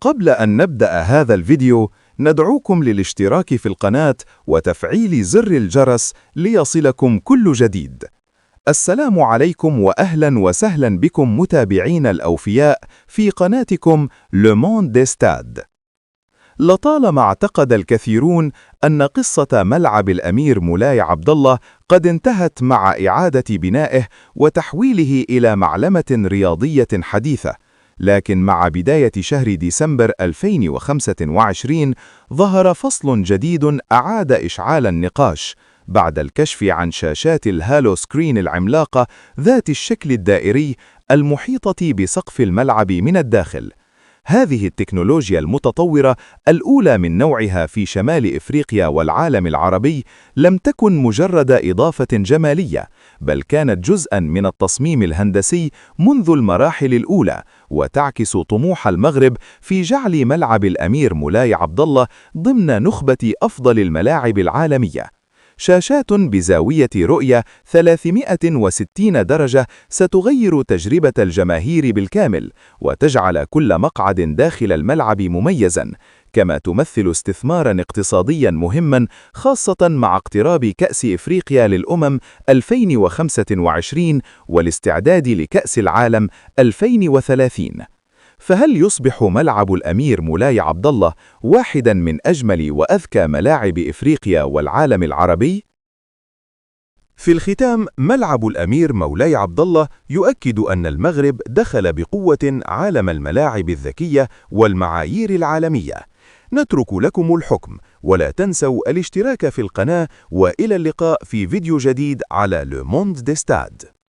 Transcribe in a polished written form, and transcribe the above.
قبل أن نبدأ هذا الفيديو، ندعوكم للاشتراك في القناة وتفعيل زر الجرس ليصلكم كل جديد. السلام عليكم وأهلا وسهلا بكم متابعين الأوفياء في قناتكم Le Monde des Stades. لطالما اعتقد الكثيرون أن قصة ملعب الأمير مولاي عبد الله قد انتهت مع إعادة بنائه وتحويله إلى معلمة رياضية حديثة، لكن مع بداية شهر ديسمبر 2025 ظهر فصل جديد أعاد إشعال النقاش بعد الكشف عن شاشات الهالو سكرين العملاقة ذات الشكل الدائري المحيطة بسقف الملعب من الداخل. هذه التكنولوجيا المتطورة الأولى من نوعها في شمال إفريقيا والعالم العربي لم تكن مجرد إضافة جمالية، بل كانت جزءاً من التصميم الهندسي منذ المراحل الأولى، وتعكس طموح المغرب في جعل ملعب الأمير مولاي عبد الله ضمن نخبة أفضل الملاعب العالمية. شاشات بزاوية رؤية 360 درجة ستغير تجربة الجماهير بالكامل، وتجعل كل مقعد داخل الملعب مميزاً، كما تمثل استثماراً اقتصادياً مهماً، خاصة مع اقتراب كأس إفريقيا للأمم 2025 والاستعداد لكأس العالم 2030. فهل يصبح ملعب الأمير مولاي عبد الله واحداً من أجمل وأذكى ملاعب إفريقيا والعالم العربي؟ في الختام، ملعب الأمير مولاي عبد الله يؤكد أن المغرب دخل بقوة عالم الملاعب الذكية والمعايير العالمية. نترك لكم الحكم، ولا تنسوا الاشتراك في القناة، وإلى اللقاء في فيديو جديد على Le Monde des Stades.